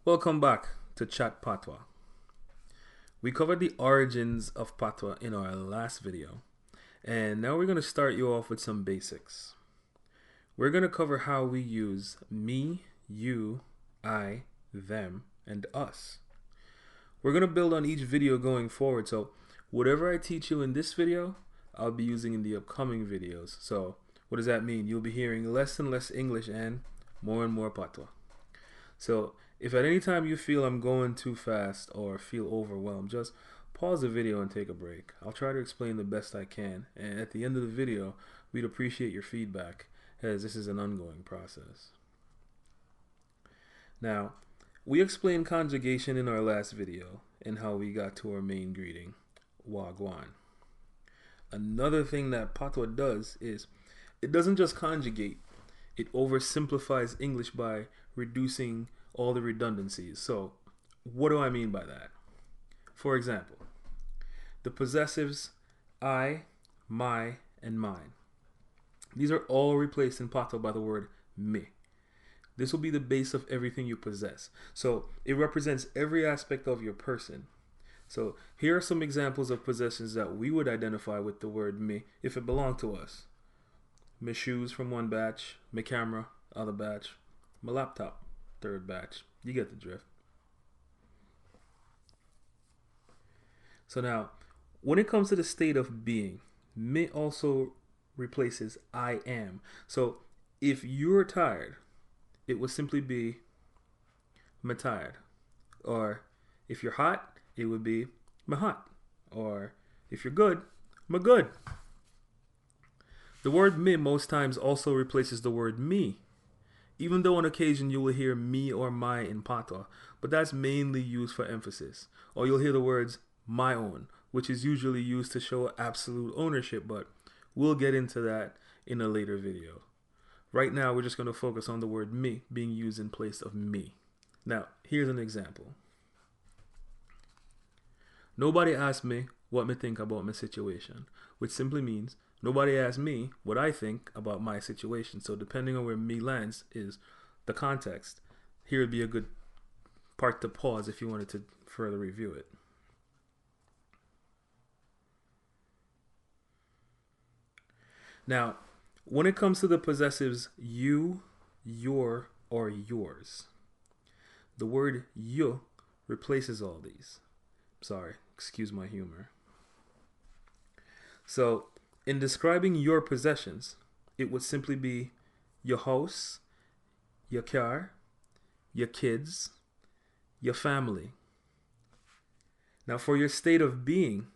Welcome back to Chat Patwah. We covered the origins of Patwah in our last video, and now we're going to start you off with some basics. We're going to cover how we use me, you, I, them, and us. We're going to build on each video going forward, so whatever I teach you in this video, I'll be using in the upcoming videos. So what does that mean? You'll be hearing less and less English and more Patwah. So if at any time you feel I'm going too fast or feel overwhelmed, just pause the video and take a break. I'll try to explain the best I can, and at the end of the video, we'd appreciate your feedback, as this is an ongoing process. Now, we explained conjugation in our last video and how we got to our main greeting, Wagwan. Another thing that Patwah does is it doesn't just conjugate, it oversimplifies English by reducing all the redundancies. So what do I mean by that? For example, the possessives I, my, and mine. These are all replaced in Patwah by the word me. This will be the base of everything you possess. So it represents every aspect of your person. So here are some examples of possessions that we would identify with the word me if it belonged to us. My shoes from one batch, my camera, other batch, my laptop, third batch. You get the drift. So now, when it comes to the state of being, me also replaces I am. So if you're tired, it would simply be me tired. Or if you're hot, it would be me hot. Or if you're good, me good. The word me most times also replaces the word me, even though on occasion you will hear me or my in Patwah, but that's mainly used for emphasis. Or you'll hear the words my own, which is usually used to show absolute ownership, but we'll get into that in a later video. Right now we're just going to focus on the word me being used in place of me. Now, here's an example. Nobody asked me what me think about my situation, which simply means nobody asked me what I think about my situation. So depending on where me lands is the context. Here would be a good part to pause if you wanted to further review it. Now, when it comes to the possessives you, your, or yours, the word you replaces all these. Sorry, excuse my humor. So, in describing your possessions, it would simply be your house, your car, your kids, your family. Now, for your state of being,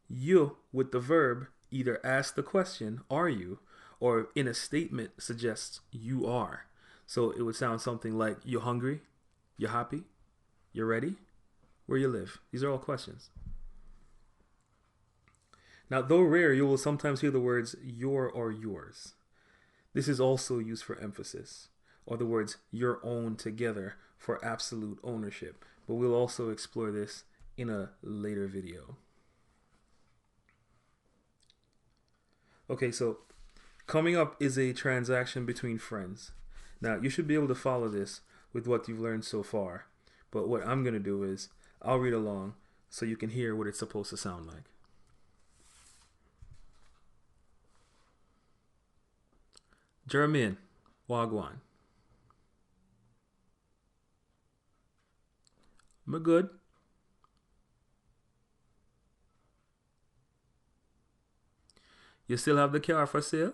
you with the verb either ask the question, are you, or in a statement suggests you are. So it would sound something like, you're hungry, you're happy, you're ready, where you live. These are all questions. Now, though rare, you will sometimes hear the words your or yours. This is also used for emphasis, or the words your own together for absolute ownership. But we'll also explore this in a later video. Okay, so coming up is a transaction between friends. Now, you should be able to follow this with what you've learned so far. But what I'm going to do is I'll read along so you can hear what it's supposed to sound like. Jermaine, Wagwan. Me good. You still have the car for sale?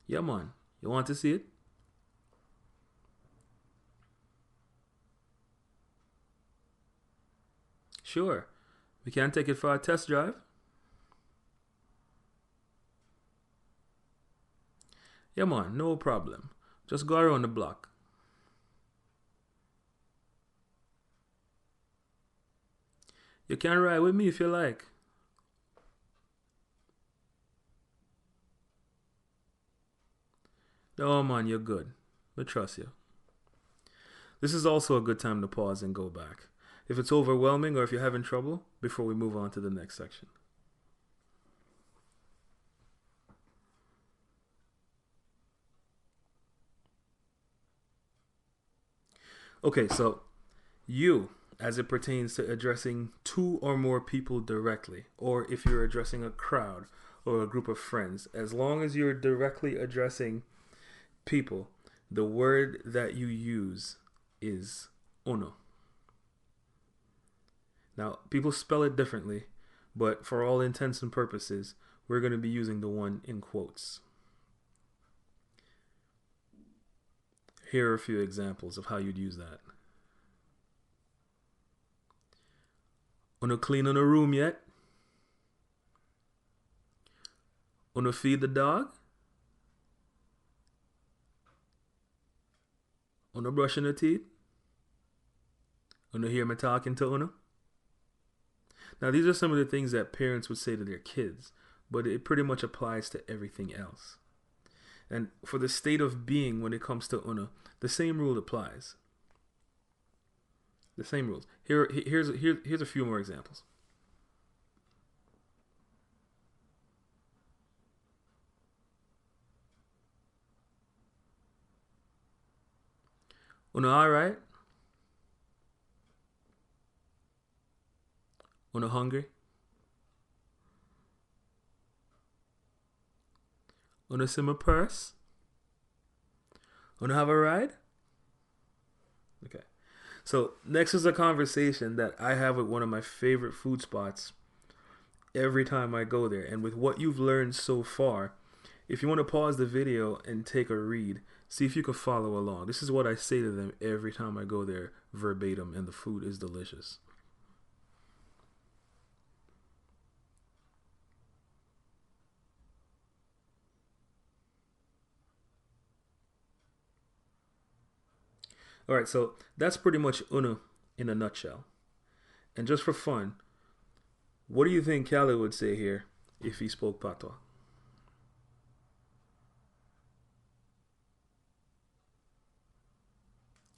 Yeah, man. You want to see it? Sure. We can take it for a test drive. Yeah, man. No problem. Just go around the block. You can ride with me if you like. No, man, you're good. I trust you. This is also a good time to pause and go back. If it's overwhelming or if you're having trouble, before we move on to the next section. Okay, so you, as it pertains to addressing two or more people directly, or if you're addressing a crowd or a group of friends, as long as you're directly addressing people, the word that you use is uno. Now, people spell it differently, but for all intents and purposes, we're going to be using the one in quotes. Here are a few examples of how you'd use that. Uno clean on a room yet? Uno feed the dog? Uno brushing the teeth? Uno hear me talking to uno? Now, these are some of the things that parents would say to their kids, but it pretty much applies to everything else. And for the state of being when it comes to uno, the same rule applies. The same rules. Here's a few more examples. Uno alright? Uno hungry? Uno see my purse? Uno have a ride? Okay. So next is a conversation that I have with one of my favorite food spots every time I go there. And with what you've learned so far, if you want to pause the video and take a read, see if you can follow along. This is what I say to them every time I go there verbatim, and the food is delicious. All right, so that's pretty much uno in a nutshell. And just for fun, what do you think Callie would say here if he spoke Patois?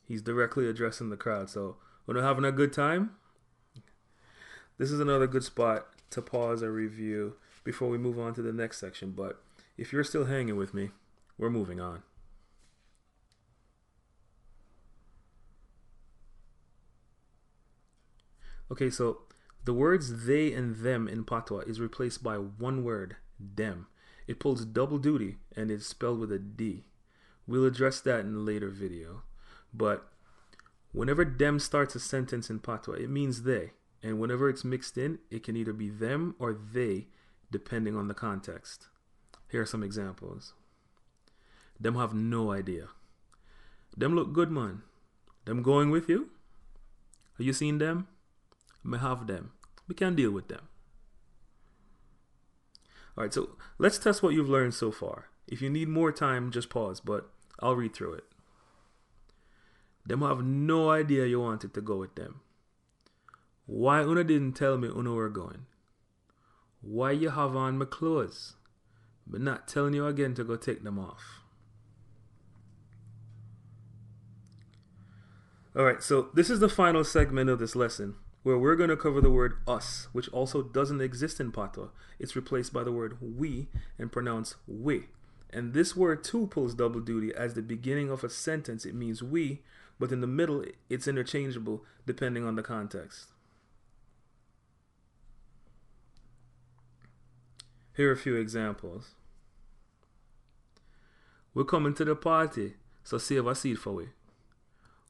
He's directly addressing the crowd. So, uno having a good time? This is another good spot to pause or review before we move on to the next section. But if you're still hanging with me, we're moving on. Okay, so the words they and them in Patois is replaced by one word, dem. It pulls double duty and is spelled with a D. We'll address that in a later video. But whenever dem starts a sentence in Patois, it means they. And whenever it's mixed in, it can either be them or they, depending on the context. Here are some examples. Them have no idea. Them look good, man. Them going with you? Have you seen them? Me have them. We can deal with them. Alright, so let's test what you've learned so far. If you need more time, just pause, but I'll read through it. Them have no idea you wanted to go with them. Why una didn't tell me una were going? Why you have on my clothes? But not telling you again to go take them off. Alright, so this is the final segment of this lesson, where we're going to cover the word us, which also doesn't exist in Patois. It's replaced by the word we and pronounced we. And this word too pulls double duty. As the beginning of a sentence, it means we, but in the middle, it's interchangeable depending on the context. Here are a few examples. We're coming to the party, so save a seat for we.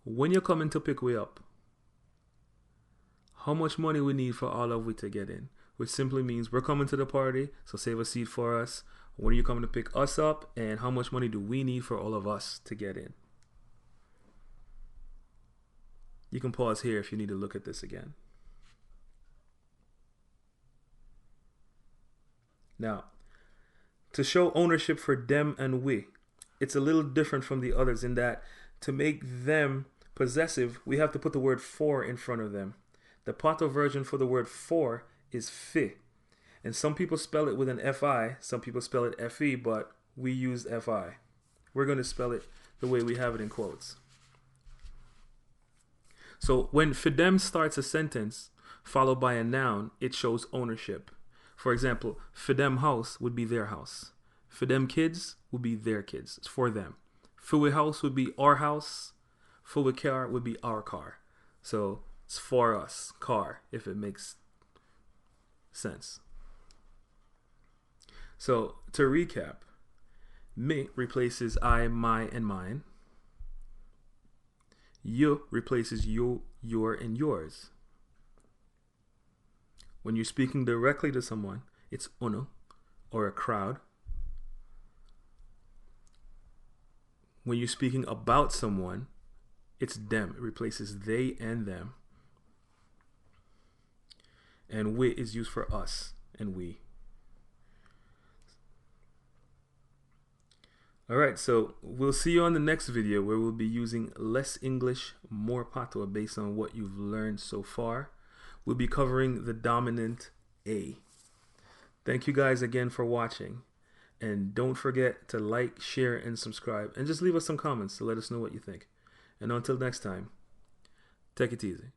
When you're coming to pick we up, how much money we need for all of we to get in, which simply means we're coming to the party, so save a seat for us. When are you coming to pick us up, and how much money do we need for all of us to get in? You can pause here if you need to look at this again. Now, to show ownership for them and we, it's a little different from the others in that to make them possessive, we have to put the word for in front of them. The Patois version for the word for is fi. And some people spell it with an fi, some people spell it fe, but we use fi. We're going to spell it the way we have it in quotes. So when fidem starts a sentence followed by a noun, it shows ownership. For example, fidem house would be their house. Fidem kids would be their kids. It's for them. Fui house would be our house. full with car would be our car. So it's for us, car, if it makes sense. So to recap, me replaces I, my, and mine. You replaces you, your, and yours. When you're speaking directly to someone, it's uno, or a crowd. When you're speaking about someone, it's them. It replaces they and them. And we is used for us and we. Alright, so we'll see you on the next video where we'll be using less English, more Patois based on what you've learned so far. We'll be covering the dominant A. Thank you guys again for watching. And don't forget to like, share, and subscribe. And just leave us some comments to let us know what you think. And until next time, take it easy.